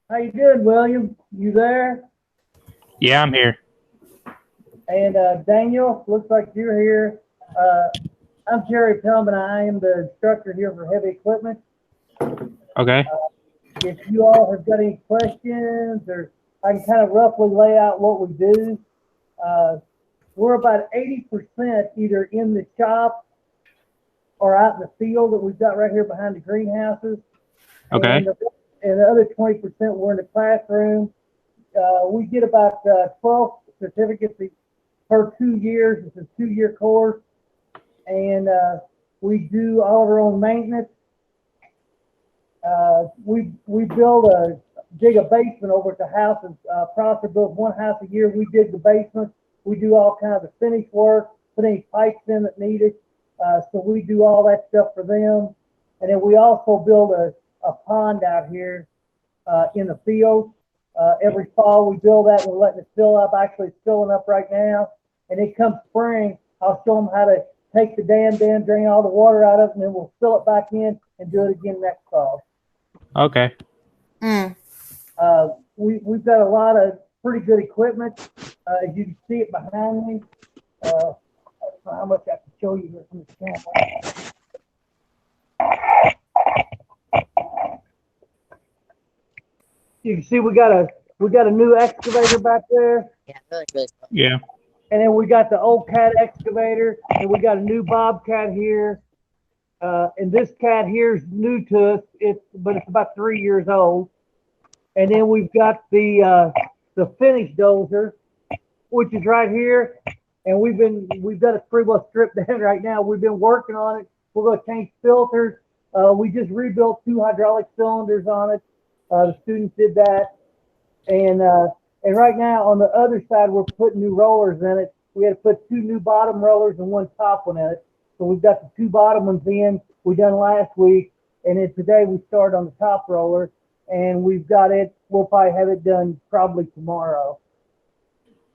How you doing, William? You there? Yeah, I'm here. And Daniel, looks like you're here. Uh, I'm Jerry Pellman. I am the instructor here for heavy equipment. Okay. Uh, if you all have got any questions, or I can kind of roughly lay out what we do. Uh, we're about 80% either in the shop or out in the field that we've got right here behind the greenhouses, and Okay. the, and the other 20% we're in the classroom. We get about 12 certificates per 2 years. It's a 2 year course, and we do all of our own maintenance. We dig a basement over at the house, and Prosper builds one house a year. We dig the basement. We do all kinds of finish work, put any pipes in that needed. So we do all that stuff for them, and then we also build a pond out here in the field. Every fall we build that and we're letting it fill up. Actually, it's filling up right now. And it comes spring, I'll show them how to take the dam down, drain all the water out of it, and then we'll fill it back in and do it again next fall. Okay. Mm. We've got a lot of pretty good equipment. As you can see it behind me. I don't know how much I can show you here from the camera. You can see we got a new excavator back there. Yeah, really. Yeah. And then we got the old cat excavator, and we got a new bobcat here. And this cat here is new to us. But it's about 3 years old. And then we've got the finish dozer, which is right here. And we've got it pretty well stripped down right now. We've been working on it. We're going to change filters. We just rebuilt 2 hydraulic cylinders on it. The students did that, and right now on the other side we're putting new rollers in it. We had to put 2 new bottom rollers and 1 top one in it. So we've got the 2 bottom ones in. We done last week, and then today we started on the top roller, and we've got it. We'll probably have it done probably tomorrow.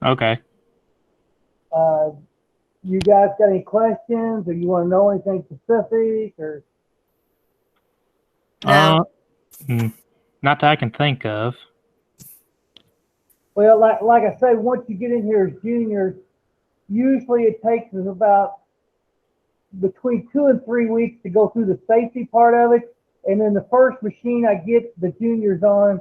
Okay. Uh, you guys got any questions, or you want to know anything specific, or? No. Not that I can think of. Well, like I say, once you get in here as juniors, usually it takes us about between 2 and 3 weeks to go through the safety part of it. And then the first machine I get the juniors on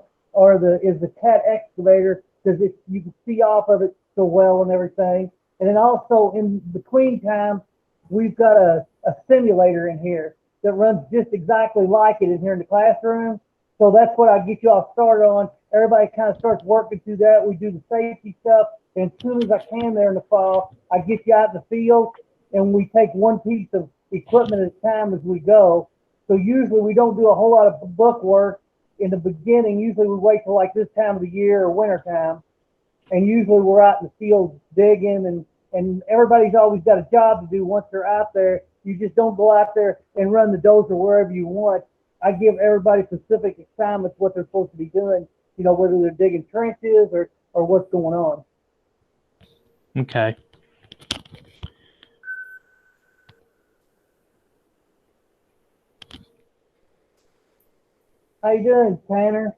is the cat excavator, because you can see off of it so well and everything. And then also in between time, we've got a simulator in here that runs just exactly like it in here in the classroom. So that's what I get you all started on. Everybody kind of starts working through that. We do the safety stuff. And as soon as I can there in the fall, I get you out in the field, and we take one piece of equipment at a time as we go. So usually we don't do a whole lot of book work in the beginning. Usually we wait till like this time of the year or winter time. And usually we're out in the field digging, and everybody's always got a job to do once they're out there. You just don't go out there and run the dozer wherever you want. I give everybody specific assignments, what they're supposed to be doing, whether they're digging trenches or what's going on. Okay. How you doing, Tanner?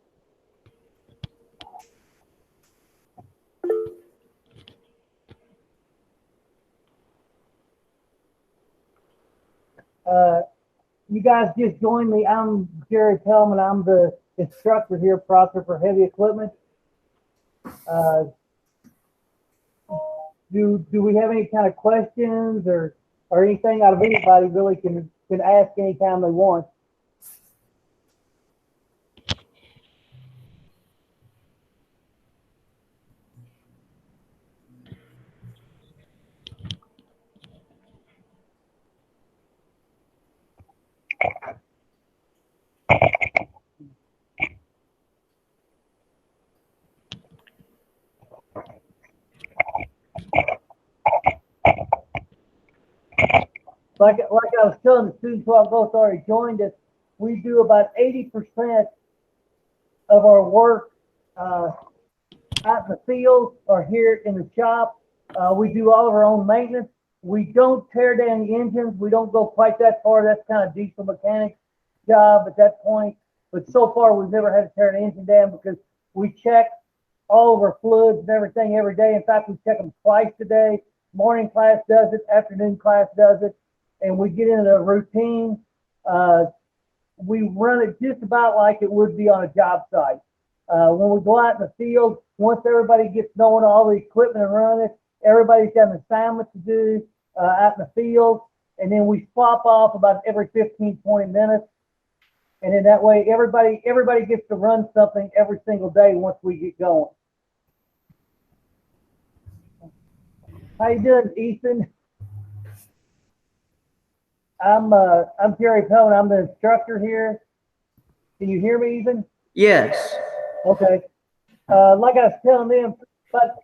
You guys just joined me. I'm Jerry Pellman. I'm the instructor here at Prosper for heavy equipment. Do we have any kind of questions or anything out of anybody really can ask anytime they want? Like I was telling the students who have both already joined us, we do about 80% of our work out in the field or here in the shop. We do all of our own maintenance. We don't tear down the engines. We don't go quite that far. That's kind of diesel mechanics job at that point. but so far we've never had to tear an engine down because we check all of our fluids and everything every day. In fact, we check them twice a day. Morning class does it, afternoon class does it, and we get into a routine. We run it just about like it would be on a job site. When we go out in the field, once everybody gets knowing all the equipment and running it, everybody's got an assignment to do out in the field, and then we swap off about every 15, 20 minutes. And then that way, everybody gets to run something every single day once we get going. How you doing, Ethan? I'm Jerry Cohn. I'm the instructor here. Can you hear me, Ethan? Yes. Okay. Like I was telling them, about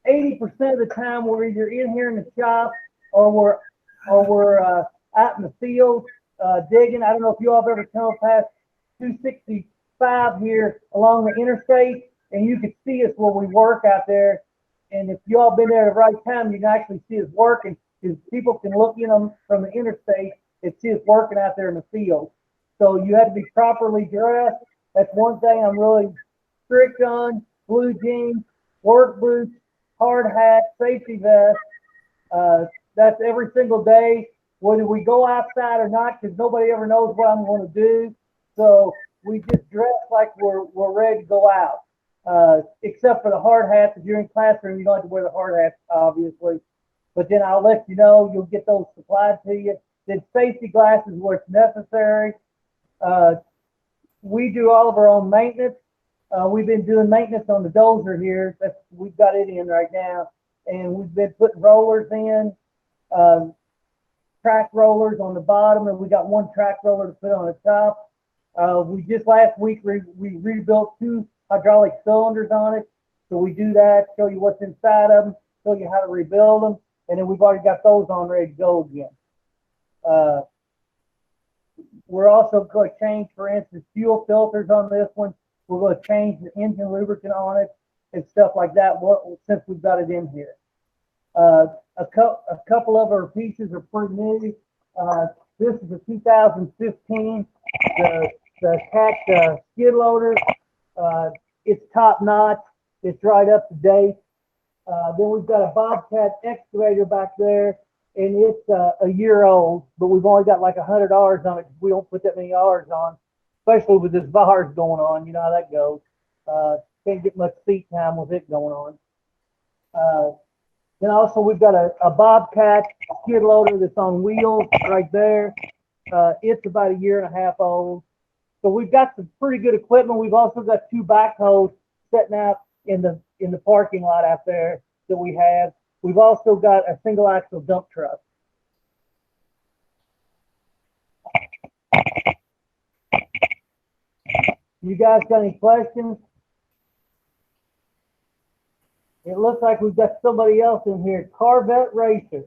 80% of the time we're either in here in the shop or we're out in the field digging. I don't know if you all have ever come past 265 here along the interstate, and you can see us where we work out there. And if you all been there at the right time, you can actually see us working, because people can look in them from the interstate and see us working out there in the field. So you have to be properly dressed. That's one thing I'm really strict on. Blue jeans, work boots, hard hat, safety vest. That's every single day, whether we go outside or not, because nobody ever knows what I'm going to do. So we just dress like we're ready to go out. Except for the hard hats. If you're in classroom, you don't have to wear the hard hats, obviously. But then I'll let you know, you'll get those supplied to you. Then safety glasses where it's necessary. We do all of our own maintenance. We've been doing maintenance on the dozer here. We've got it in right now. And we've been putting rollers in, track rollers on the bottom, and we got one track roller to put on the top. We just last week, we rebuilt 2 hydraulic cylinders on it. So we do that, show you what's inside of them, show you how to rebuild them, and then we've already got those on ready to go again. We're also going to change, for instance, fuel filters on this one. We're going to change the engine lubricant on it and stuff like that since we've got it in here. A couple of our pieces are pretty new. This is a 2015, the CAT skid loader. It's top notch. It's right up to date. Then we've got a Bobcat excavator back there, and it's a year old, but we've only got like 100 hours on it. We don't put that many hours on, especially with this virus going on. You know how that goes. Can't get much seat time with it going on. Then also we've got a Bobcat skid loader that's on wheels right there. It's about a year and a half old. So we've got some pretty good equipment. We've also got 2 backhoes sitting out in the parking lot out there that we have. We've also got a single axle dump truck. You guys got any questions? It looks like we've got somebody else in here. Corvette Racer.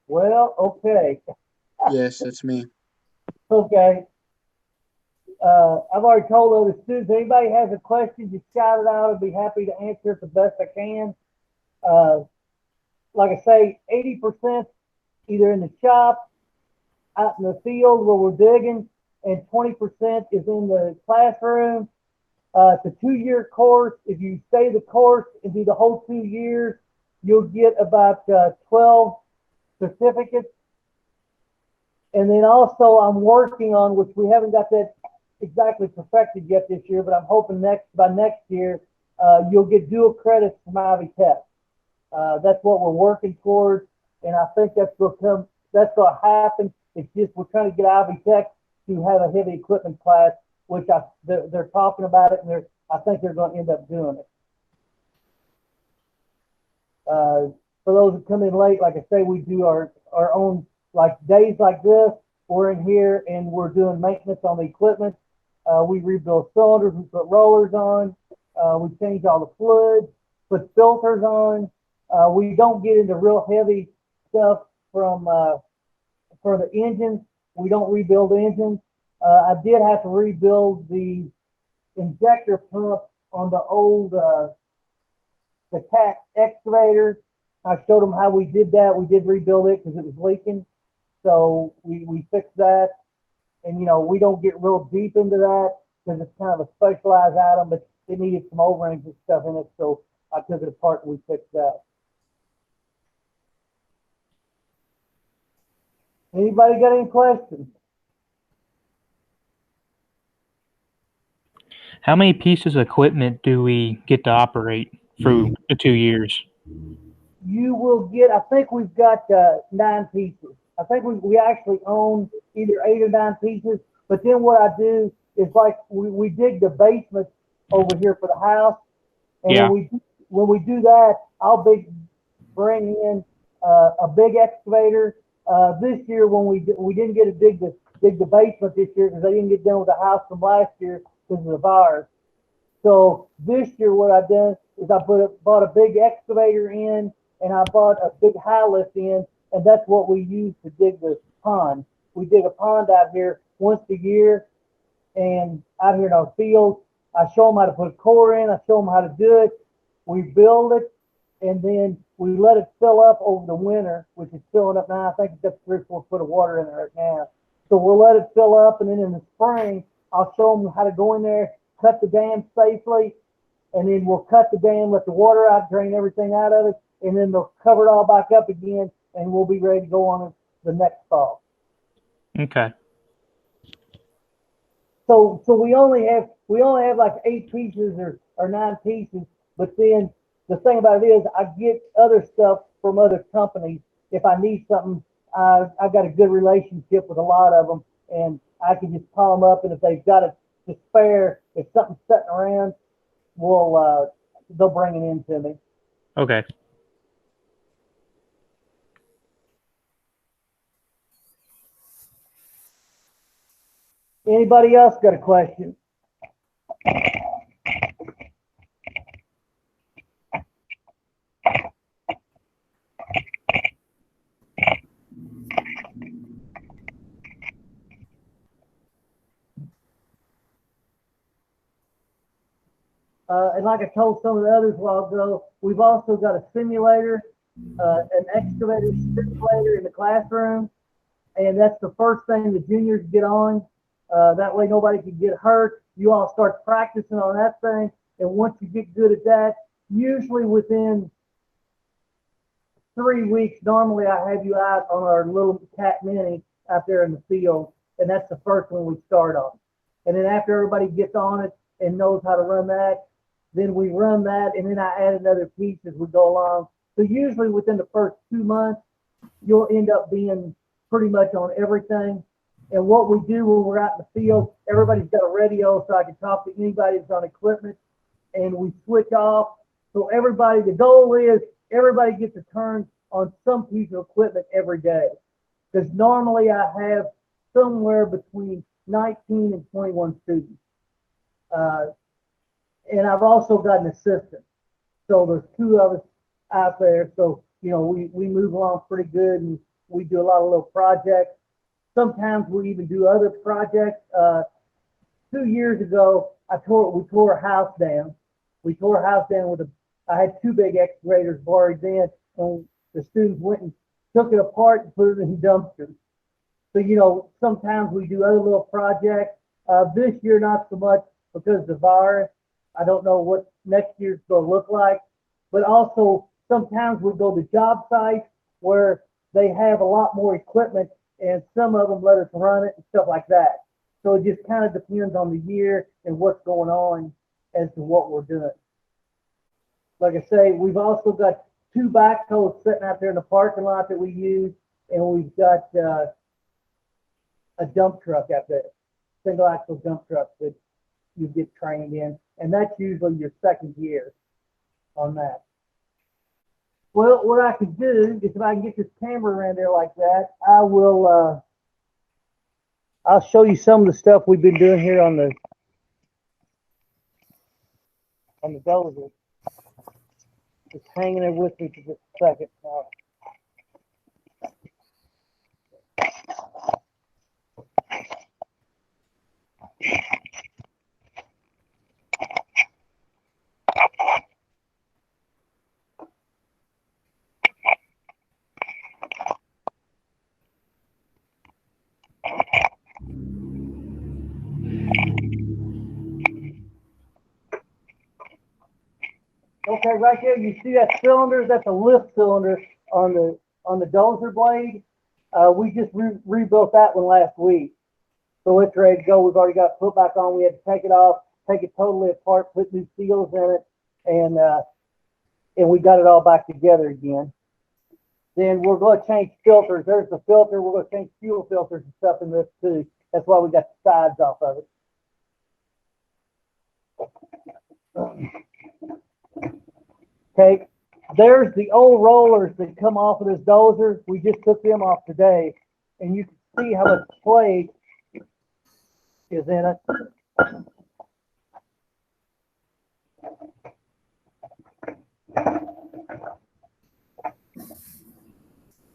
Well, okay. Yes, that's me. Okay. I've already told other students, if anybody has a question, just shout it out. I'll be happy to answer it the best I can. Like I say, 80% either in the shop, out in the field where we're digging, and 20% is in the classroom. It's a 2-year course. If you stay the course and do the whole 2 years, you'll get about 12 certificates. And then also I'm working on, which we haven't got that exactly perfected yet this year, but I'm hoping by next year you'll get dual credits from Ivy Tech. That's what we're working towards, and I think that's going to happen. It's just we're trying to get Ivy Tech to have a heavy equipment class, which they're talking about it, and I think they're going to end up doing it. For those who come in late, like I say, we do our own, like days like this, we're in here and we're doing maintenance on the equipment. We rebuild cylinders, we put rollers on, we change all the fluids, put filters on. We don't get into real heavy stuff for the engines. We don't rebuild engines. I did have to rebuild the injector pump on the old the CAT excavator. I showed them how we did that. We did rebuild it because it was leaking. So we fixed that. And, you know, we don't get real deep into that because it's kind of a specialized item, but it needed some O-rings and stuff in it, so I took it apart and we fixed that. Anybody got any questions? How many pieces of equipment do we get to operate through the 2 years? You will get, I think we've got 9 pieces. I think we actually own either 8 or 9 pieces, but then what I do is like we dig the basement over here for the house, and Yeah. when we do that, I'll bring in a big excavator. This year when we didn't get to dig the basement this year because they didn't get done with the house from last year because of the virus. So this year what I've done is I bought a big excavator in, and I bought a big high lift in, and that's what we use to dig the pond. We dig a pond out here once a year, and out here in our field, I show them how to put a core in, I show them how to do it, we build it, and then we let it fill up over the winter, which is filling up now. I think it's got 3 or 4 foot of water in it right now. So we'll let it fill up, and then in the spring, I'll show them how to go in there, cut the dam safely, and then we'll cut the dam, let the water out, drain everything out of it, and then they'll cover it all back up again, and we'll be ready to go on the next fall. Okay. So we only have like 8 pieces or 9 pieces, but then the thing about it is I get other stuff from other companies. If I need something, I've got a good relationship with a lot of them, and I can just call them up, and if they've got it to spare, if something's sitting around, they'll bring it in to me. Okay. Anybody else got a question? And like I told some of the others a while ago, we've also got a simulator, an excavator simulator in the classroom, and that's the first thing the juniors get on. That way nobody can get hurt. You all start practicing on that thing, and once you get good at that, usually within 3 weeks, normally I have you out on our little Cat Mini out there in the field, and that's the first one we start on. And then after everybody gets on it and knows how to run that, then we run that, and then I add another piece as we go along. So usually within the first 2 months, you'll end up being pretty much on everything. And what we do when we're out in the field, everybody's got a radio so I can talk to anybody that's on equipment, and we switch off. So the goal is everybody gets a turn on some piece of equipment every day. Because normally I have somewhere between 19 and 21 students. And I've also got an assistant. So there's 2 of us out there. So, we move along pretty good, and we do a lot of little projects. Sometimes we even do other projects. 2 years ago, we tore a house down. We tore a house down I had 2 big excavators borrowed then, and the students went and took it apart and put it in dumpsters. So, sometimes we do other little projects. This year, not so much because of the virus. I don't know what next year's going to look like. But also, sometimes we go to job sites where they have a lot more equipment, and some of them let us run it and stuff like that. So it just kind of depends on the year and what's going on as to what we're doing. Like I say, we've also got 2 backhoes sitting out there in the parking lot that we use, and we've got a dump truck out there, single axle dump truck that you get trained in, and that's usually your second year on that. Well, what I could do is if I can get this camera around there like that, I'll show you some of the stuff we've been doing here on the dozer. Just hanging there with me for just a second. like right there, you see that cylinder? That's a lift cylinder on the dozer blade. We just rebuilt that one last week. So it's ready to go. We've already got it put back on. We had to take it off, take it totally apart, put new seals in it, and we got it all back together again. Then we're going to change filters. There's the filter. We're going to change fuel filters and stuff in this too. That's why we got the sides off of it. Okay, there's the old rollers that come off of this dozer. We just took them off today, and you can see how much plate is in it.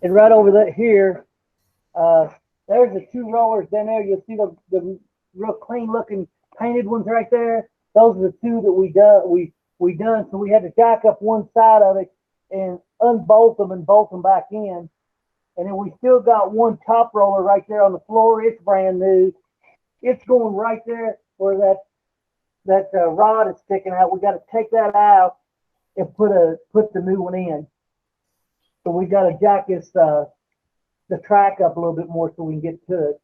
And right over there here, there's the two rollers down there. You'll see the real clean looking painted ones right there. Those are the two that we done. So we had to jack up one side of it and unbolt them and bolt them back in. And then we still got one top roller right there on the floor. It's brand new. It's going right there where that rod is sticking out. We got to take that out and put the new one in. So we got to jack this the track up a little bit more so we can get to it.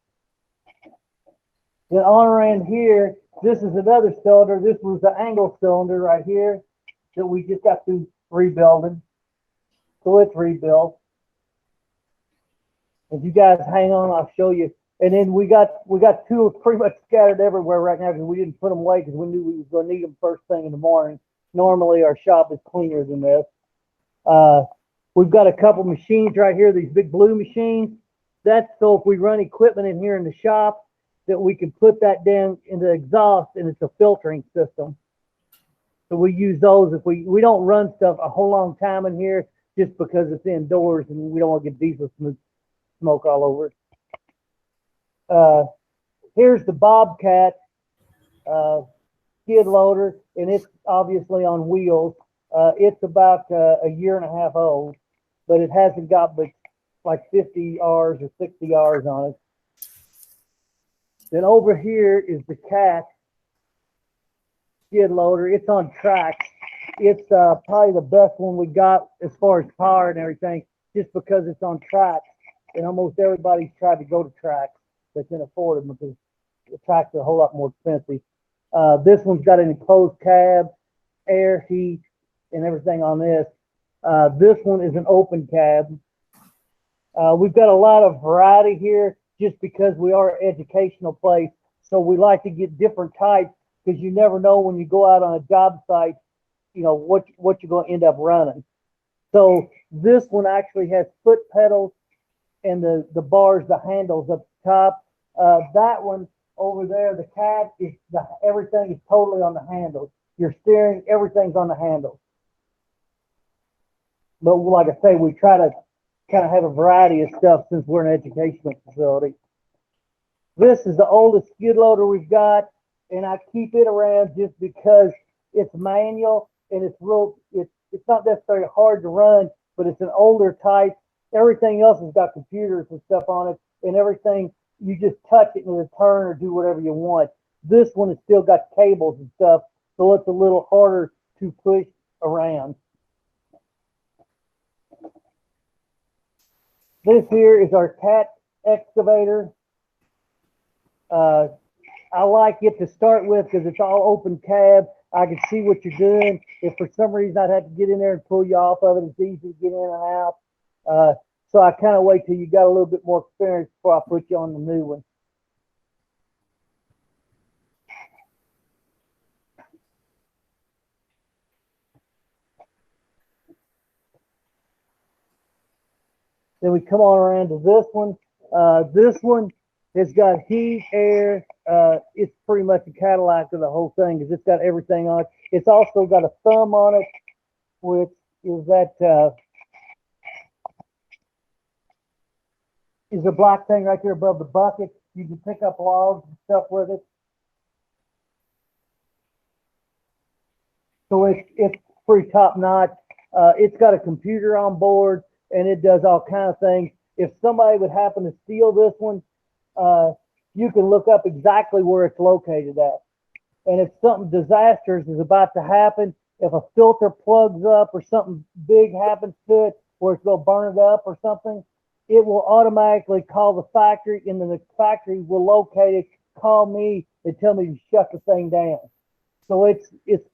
Then on around here, this is another cylinder. This was the angle cylinder right here that we just got through rebuilding. So it's rebuilt. If you guys hang on, I'll show you. And then we got tools pretty much scattered everywhere right now because we didn't put them away because we knew we was going to need them first thing in the morning. Normally our shop is cleaner than this. We've got a couple machines right here, these big blue machines. That's so if we run equipment in here in the shop, that we can put that down in the exhaust, and it's a filtering system. So we use those if we don't run stuff a whole long time in here just because it's indoors and we don't want to get diesel smoke all over it. Here's the Bobcat skid loader, and it's obviously on wheels. It's about a year and a half old, but it hasn't got but like 50 Rs or 60 Rs on it. Then over here is the Cat skid loader. It's on tracks. It's probably the best one we got as far as power and everything, just because it's on tracks. And almost everybody's tried to go to tracks that can afford them because the tracks are a whole lot more expensive. This one's got an enclosed cab, air, heat, and everything on this. This one is an open cab. We've got a lot of variety here just because we are an educational place. So we like to get different types because you never know when you go out on a job site, you know, what you're going to end up running. So this one actually has foot pedals and the bars, the handles up the top. That one over there, the Cat, everything is totally on the handles. Your steering, everything's on the handles. But like I say, we try to kind of have a variety of stuff since we're an educational facility. This is the oldest skid loader we've got, and I keep it around just because it's manual and it's not necessarily hard to run, but it's an older type. Everything else has got computers and stuff on it, and everything you just touch it and it'll turn or do whatever you want. This one has still got cables and stuff, so it's a little harder to push around. This here is our Cat excavator. I like it to start with because it's all open cab. I can see what you're doing. If for some reason I'd have to get in there and pull you off of it, it's easy to get in and out. So I kind of wait till you got a little bit more experience before I put you on the new one. Then we come on around to this one. This one has got heat, air. It's pretty much a Cadillac of the whole thing because it's got everything on it. It's also got a thumb on it, which is is a black thing right there above the bucket. You can pick up logs and stuff with it. So it's pretty top notch. It's got a computer on board and it does all kinds of things. If somebody would happen to steal this one, you can look up exactly where it's located at. And if something disastrous is about to happen if a filter plugs up or something big happens to it, where it's gonna burn it up or something, it will automatically call the factory, and then the factory will locate it, call me, and tell me to shut the thing down. So it's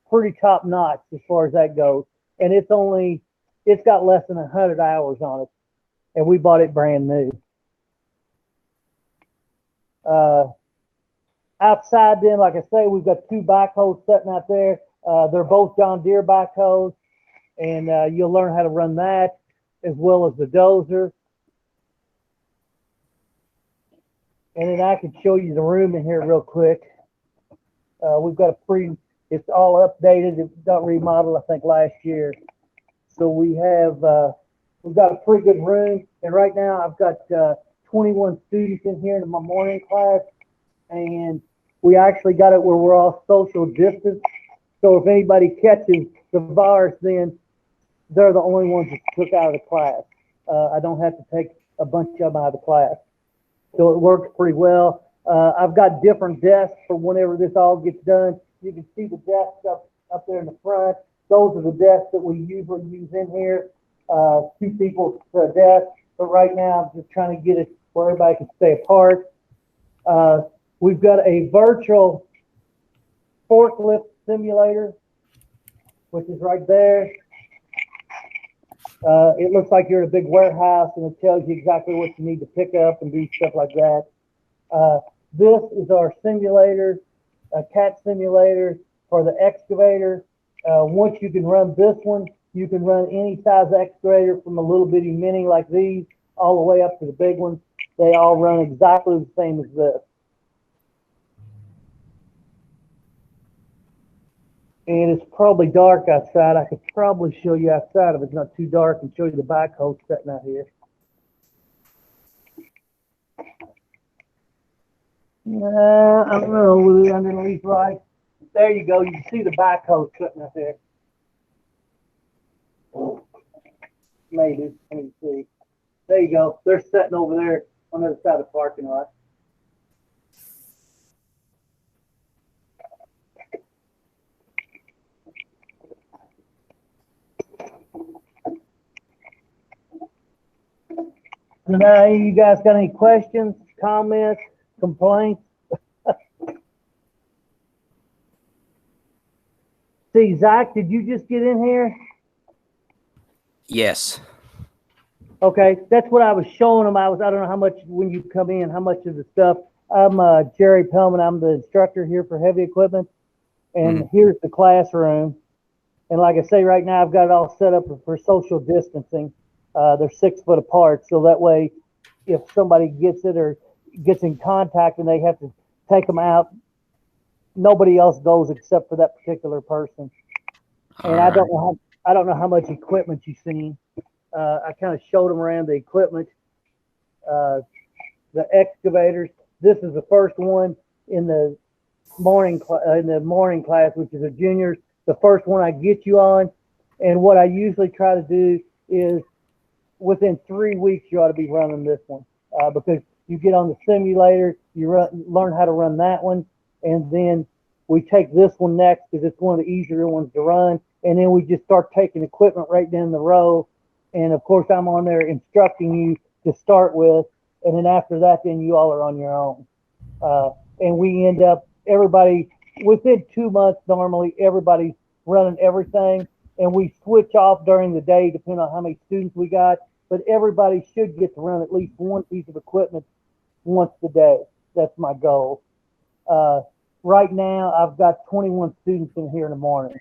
pretty top notch as far as that goes, and it's got less than 100 hours on it, and we bought it brand new. Outside them, like I say, we've got 2 backhoes sitting out there. They're both John Deere backhoes, and you'll learn how to run that as well as the dozer. And then I can show you the room in here real quick. We've got it's all updated. It got remodeled, I think, last year. So we've got a pretty good room. And right now I've got 21 students in here in my morning class. And we actually got it where we're all social distance. So if anybody catches the virus, then they're the only ones that took out of the class. I don't have to take a bunch of them out of the class. So it works pretty well. I've got different desks for whenever this all gets done. You can see the desks up there in the front. Those are the desks that we usually use in here. 2 people per desk. But right now I'm just trying to get it where everybody can stay apart. We've got a virtual forklift simulator, which is right there. It looks like you're in a big warehouse, and it tells you exactly what you need to pick up and do stuff like that. This is our simulator, a CAT simulator for the excavator. Once you can run this one, you can run any size excavator from a little bitty mini like these all the way up to the big ones. They all run exactly the same as this. And it's probably dark outside. I could probably show you outside if it's not too dark and show you the backhoe sitting out here. I don't know, really underneath right. There you go. You can see the backhoe sitting out there. Maybe. Let me see. There you go. They're sitting over there on the other side of the parking lot. Now, you guys got any questions, comments, complaints? See, Zach, did you just get in here? Yes. Okay, that's what I was showing them. I don't know how much, when you come in, how much of the stuff. I'm Jerry Pellman. I'm the instructor here for heavy equipment. And here's the classroom. And like I say, right now, I've got it all set up for social distancing. They're 6 foot apart. So that way, if somebody gets it or gets in contact and they have to take them out, nobody else goes except for that particular person. And I don't know how much equipment you've seen. I kind of showed them around the equipment, the excavators. This is the first one in the morning class, which is a juniors. The first one I get you on, and what I usually try to do is within 3 weeks you ought to be running this one because you get on the simulator, you learn how to run that one, and then we take this one next because it's one of the easier ones to run, and then we just start taking equipment right down the row. And of course, I'm on there instructing you to start with, and then after that, then you all are on your own. And we end up, everybody, within 2 months, normally, everybody's running everything, and we switch off during the day, depending on how many students we got, but everybody should get to run at least one piece of equipment once a day. That's my goal. Right now, I've got 21 students in here in the morning.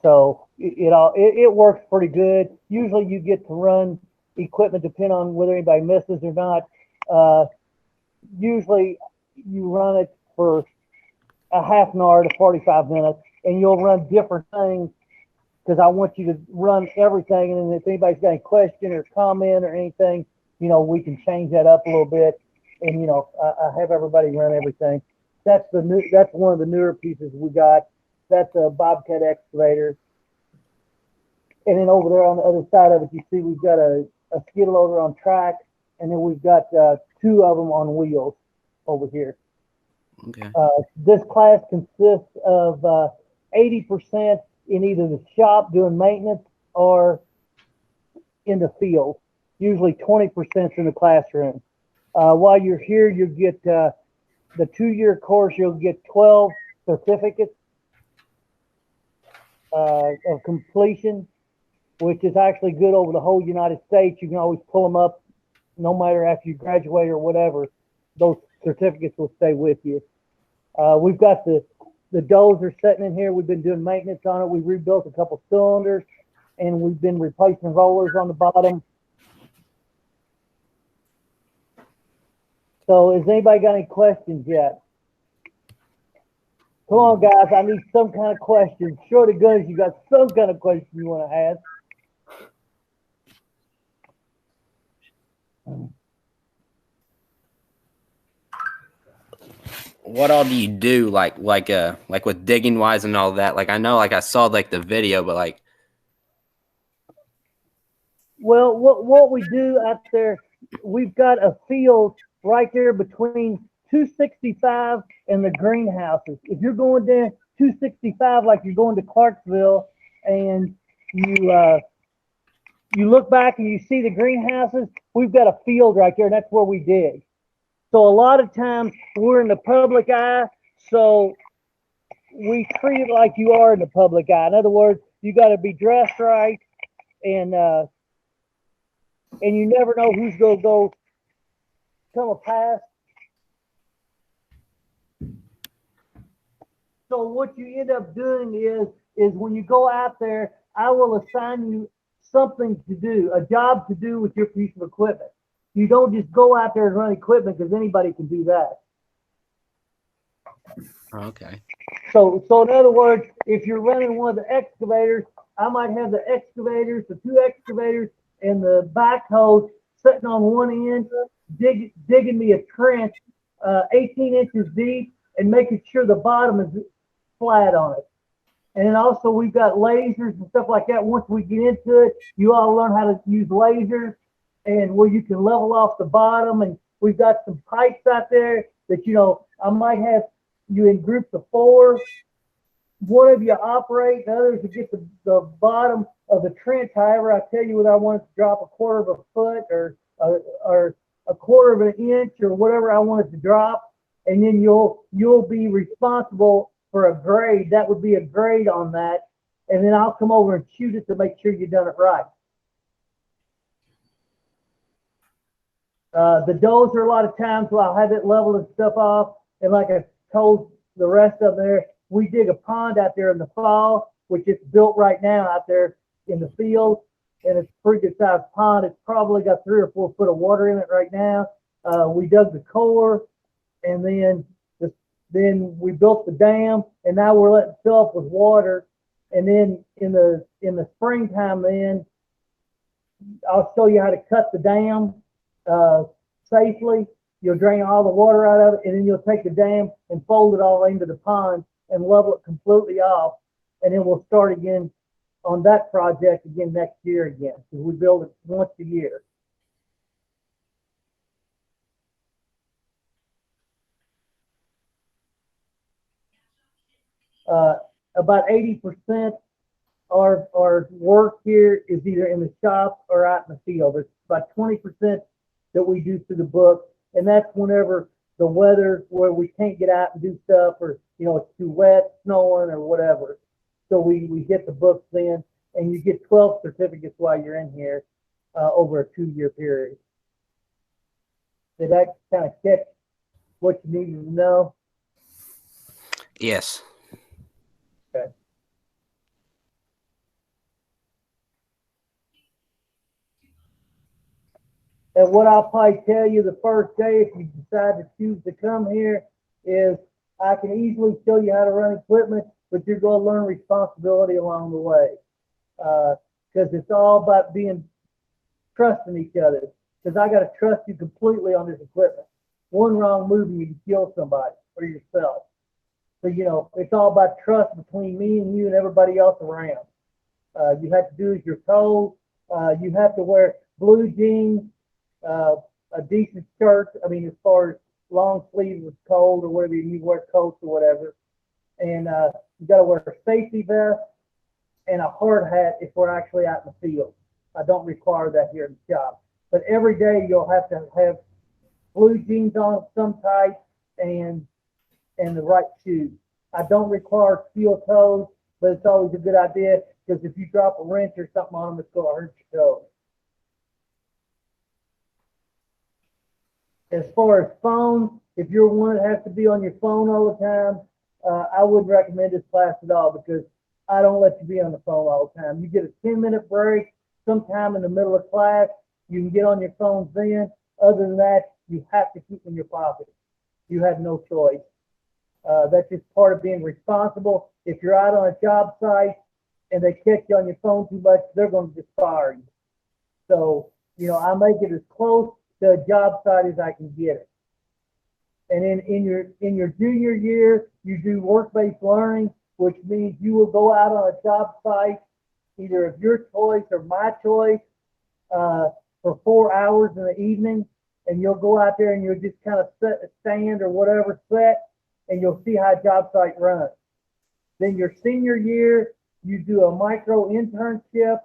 So it works pretty good. Usually you get to run equipment depending on whether anybody misses or not. Usually you run it for a half an hour to 45 minutes, and you'll run different things because I want you to run everything. And then if anybody's got any question or comment or anything, we can change that up a little bit. And I have everybody run everything. That's one of the newer pieces we got. That's a Bobcat excavator. And then over there on the other side of it, you see we've got a skid loader on track, and then we've got 2 of them on wheels over here. Okay. This class consists of 80% in either the shop doing maintenance or in the field. Usually 20% in the classroom. While you're here, you'll get the 2-year course. You'll get 12 certificates of completion, which is actually good over the whole United States. You can always pull them up, no matter after you graduate or whatever. Those certificates will stay with you. We've got the dozer sitting in here. We've been doing maintenance on it. We rebuilt a couple cylinders, and we've been replacing rollers on the bottom. So has anybody got any questions yet? Come on, guys. I need some kind of question. Short of guns, you got some kind of question you want to ask. What all do you do, like with digging wise and all that? Like, I know, like, I saw like the video, but like, well, what we do out there, we've got a field right there between 265 and the greenhouses. If you're going down 265 like you're going to Clarksville, and you look back and you see the greenhouses, we've got a field right there, and that's where we dig. So a lot of times we're in the public eye, so we treat it like you are in the public eye. In other words, you got to be dressed right, and you never know who's going to come past. So what you end up doing is when you go out there, I will assign you something to do, a job to do with your piece of equipment. You don't just go out there and run equipment, because anybody can do that. okay. So in other words, if you're running one of the excavators, I might have the excavators, the 2 excavators, and the backhoe sitting on one end, digging me a trench 18 inches deep and making sure the bottom is flat on it. And then also we've got lasers and stuff like that. Once we get into it, you all learn how to use lasers, and where you can level off the bottom. And we've got some pipes out there that, I might have you in groups of 4. One of you operate, and others to get the bottom of the trench. However, I tell you whether I want it to drop a quarter of a foot or a quarter of an inch or whatever I want it to drop. And then you'll be responsible for a grade. That would be a grade on that. And then I'll come over and shoot it to make sure you've done it right. The dozer, a lot of times, I'll have it leveled and stuff off. And like I told the rest of them there, we dig a pond out there in the fall, which is built right now out there in the field. And it's a pretty good sized pond. It's probably got 3 or 4 foot of water in it right now. We dug the core, and then we built the dam, and now we're letting it fill up with water. And then in the springtime, then I'll show you how to cut the dam safely. You'll drain all the water out of it, and then you'll take the dam and fold it all into the pond and level it completely off. And then we'll start again on that project again next year again, because we build it once a year. About 80% our work here is either in the shop or out in the field. There's about 20% that we do through the book, and that's whenever the weather where we can't get out and do stuff, or it's too wet, snowing, or whatever. So we hit the books then, and you get 12 certificates while you're in here over a 2-year period. Did that kind of catch what you needed to know? Yes. Okay. And what I'll probably tell you the first day, if you decide to choose to come here, is I can easily show you how to run equipment, but you're going to learn responsibility along the way. Because it's all about trusting each other. Because I got to trust you completely on this equipment. One wrong move and you can kill somebody or yourself. So, it's all about trust between me and you and everybody else around. You have to do as you're told. You have to wear blue jeans, a decent shirt. I mean, as far as long sleeves with cold or whatever, you wear coats or whatever. And you got to wear a safety vest and a hard hat if we're actually out in the field. I don't require that here in the shop. But every day you'll have to have blue jeans on of some type and the right shoes. I don't require steel toes, but it's always a good idea because if you drop a wrench or something on them, it's going to hurt your toes. As far as phone, if you're one that has to be on your phone all the time, I wouldn't recommend this class at all because I don't let you be on the phone all the time. You get a 10-minute break sometime in the middle of class. You can get on your phones then. Other than that, you have to keep them in your pocket. You have no choice. That's just part of being responsible. If you're out on a job site and they catch you on your phone too much, they're going to just fire you. So, you know, I make it as close to a job site as I can get it. And in your junior year, you do work-based learning, which means you will go out on a job site, either of your choice or my choice, for 4 hours in the evening, and you'll go out there and you'll just kind of set a stand or whatever set, and you'll see how a job site runs. Then your senior year, you do a micro internship,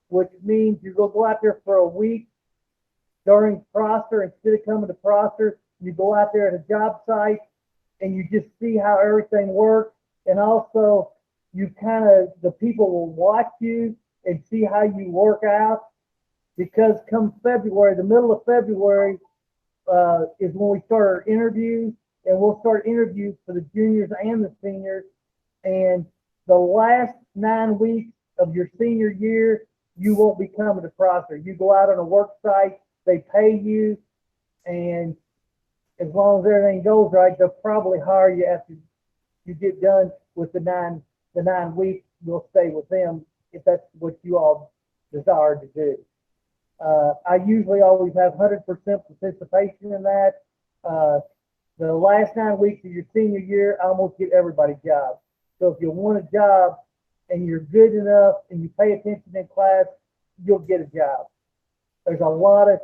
which means you're going to go out there for a week during Prosser. Instead of coming to Prosser, you go out there at a job site and you just see how everything works. And also, you kind of, the people will watch you and see how you work out. Because come February, the middle of February, is when we start our interviews, and we'll start interviews for the juniors and the seniors. And the last 9 weeks of your senior year, you won't be coming to Prosser. You go out on a work site, they pay you, and as long as everything goes right, they'll probably hire you after you get done with the nine weeks. You'll stay with them if that's what you all desire to do. I usually always have 100% participation in that. The last 9 weeks of your senior year, I almost get everybody jobs. So if you want a job and you're good enough and you pay attention in class, you'll get a job. There's a lot of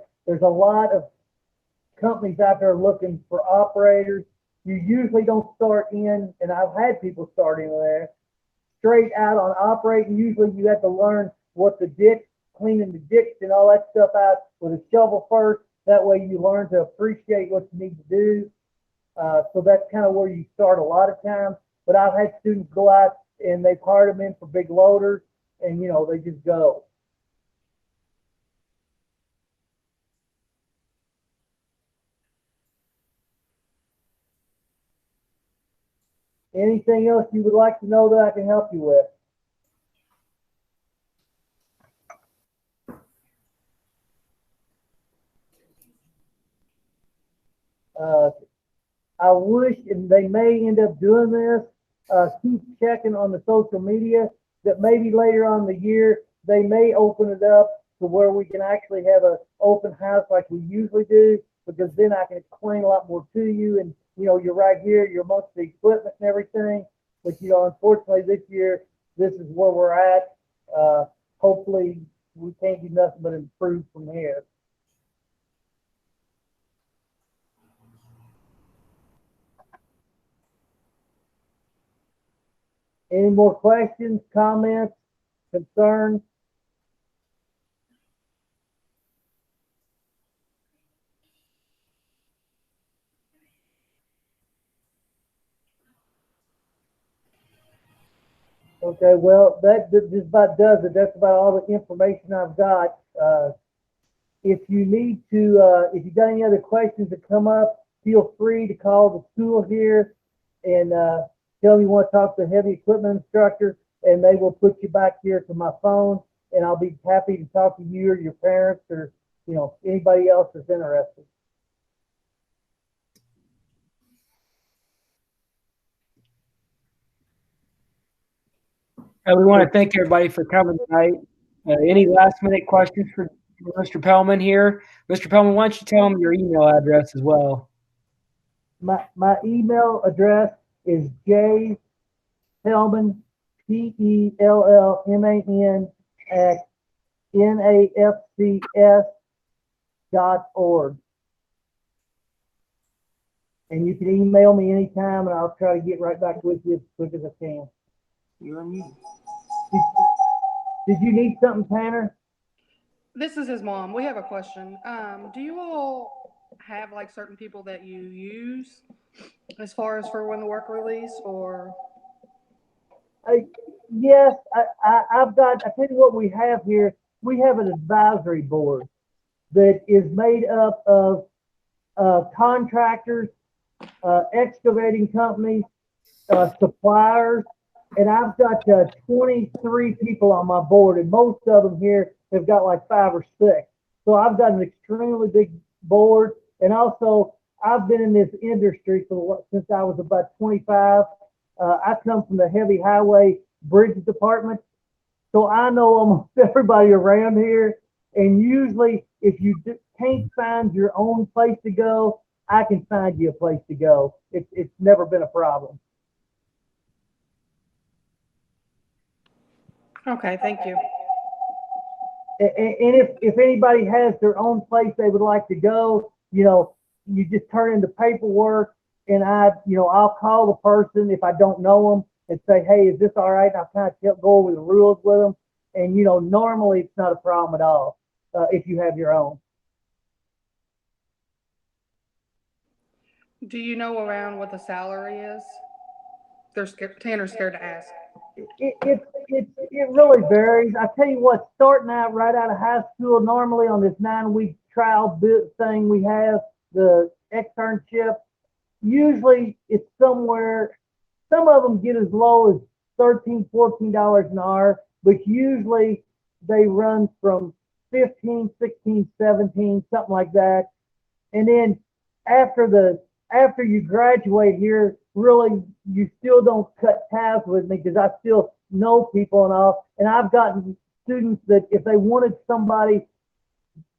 companies out there looking for operators. You usually don't start in, and I've had people start in there, straight out on operating. Usually you have to learn what the ditch, cleaning the ditch and all that stuff out with a shovel first. That way you learn to appreciate what you need to do. So that's kind of where you start a lot of times. But I've had students go out and they've hired them in for big loaders, and you know, they just go. Anything else you would like to know that I can help you with? I wish, and they may end up doing this, keep checking on the social media, that maybe later on in the year, they may open it up to where we can actually have an open house like we usually do, because then I can explain a lot more to you. And, you know, you're right here, you're amongst the equipment and everything. But, you know, unfortunately this year, this is where we're at. Hopefully we can't do nothing but improve from here. Any more questions, comments, concerns? Okay, well, that just about does it. That's about all the information I've got. If you need to, if you got any other questions that come up, feel free to call the school here and tell them you want to talk to the heavy equipment instructor, and they will put you back here to my phone, and I'll be happy to talk to you or your parents or, you know, anybody else that's interested. We want to thank everybody for coming tonight. Any last minute questions for Mr. Pellman here? Mr. Pellman, why don't you tell him your email address as well? My email address is jpellman, PELLMAN @NAFCS.org. And you can email me anytime, and I'll try to get right back with you as quick as I can. You're on mute. Did you need something, Tanner? This is his mom. We have a question. Do you all have like certain people that you use as far as for when the work release, or? Yes, I've got, I tell you what we have here. We have an advisory board that is made up of contractors, excavating companies, suppliers, and I've got 23 people on my board, and most of them here have got like 5 or 6. So I've got an extremely big board, and also I've been in this industry since I was about 25. I come from the heavy highway bridge department, so I know almost everybody around here. And usually, if you can't find your own place to go, I can find you a place to go. It's never been a problem. Okay, thank you. And if anybody has their own place they would like to go, you just turn in the paperwork, and I'll call the person if I don't know them and say, hey, is this all right? And I'll kind of go over the rules with them. And, normally it's not a problem at all if you have your own. Do you know around what the salary is? Tanner's scared to ask. It really varies. I tell you what, starting out right out of high school, normally on this 9-week trial thing we have, the externship, usually it's somewhere, some of them get as low as $13, $14 an hour, but usually they run from 15, 16, 17, something like that. And then after you graduate here, really, you still don't cut ties with me because I still know people and all. And I've gotten students that if they wanted somebody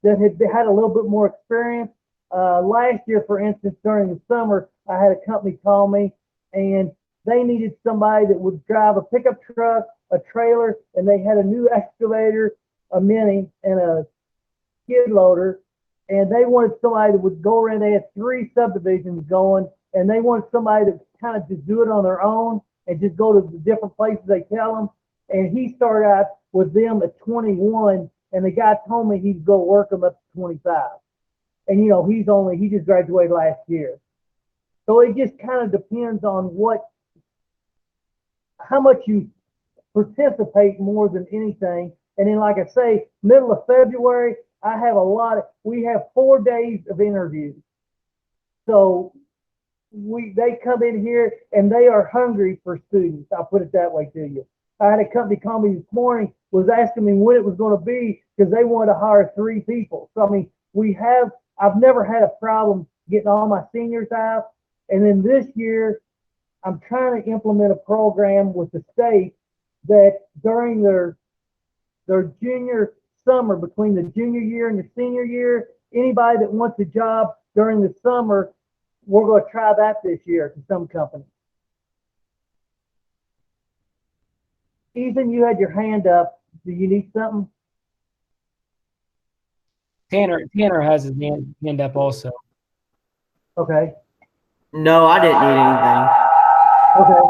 that had a little bit more experience, last year, for instance, during the summer, I had a company call me, and they needed somebody that would drive a pickup truck, a trailer, and they had a new excavator, a mini, and a skid loader. And they wanted somebody that would go around. They had 3 subdivisions going, and they wanted somebody that kind of just do it on their own and just go to the different places they tell them. And he started out with them at 21, and the guy told me he'd go work them up to 25. And he just graduated last year. So it just kind of depends on how much you participate more than anything. And then, like I say, middle of February, we have 4 days of interviews. So they come in here and they are hungry for students. I'll put it that way to you. I had a company call me this morning, was asking me when it was going to be because they wanted to hire 3 people. So, I mean, I've never had a problem getting all my seniors out. And then this year, I'm trying to implement a program with the state that during their junior summer, between the junior year and the senior year, anybody that wants a job during the summer, we're going to try that this year to some companies. Ethan, you had your hand up. Do you need something? Tanner has his hand up also. Okay. No, I didn't need anything. Okay.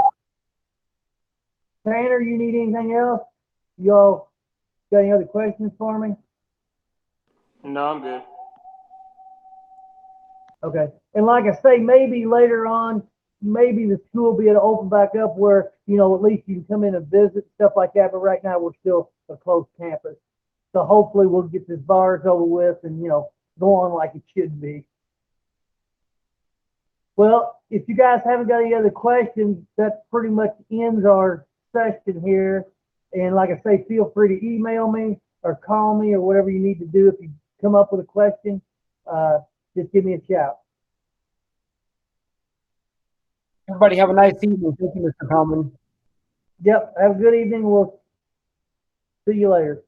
Tanner, you need anything else? Y'all got any other questions for me? No, I'm good. Okay. And like I say, maybe later on, maybe the school will be able to open back up where, at least you can come in and visit, stuff like that. But right now, we're still a closed campus. So hopefully we'll get this virus over with and, go on like it should be. Well, if you guys haven't got any other questions, that pretty much ends our session here. And like I say, feel free to email me or call me or whatever you need to do. If you come up with a question, just give me a shout. Everybody have a nice evening. Thank you, Mr. Coleman. Yep. Have a good evening. We'll see you later.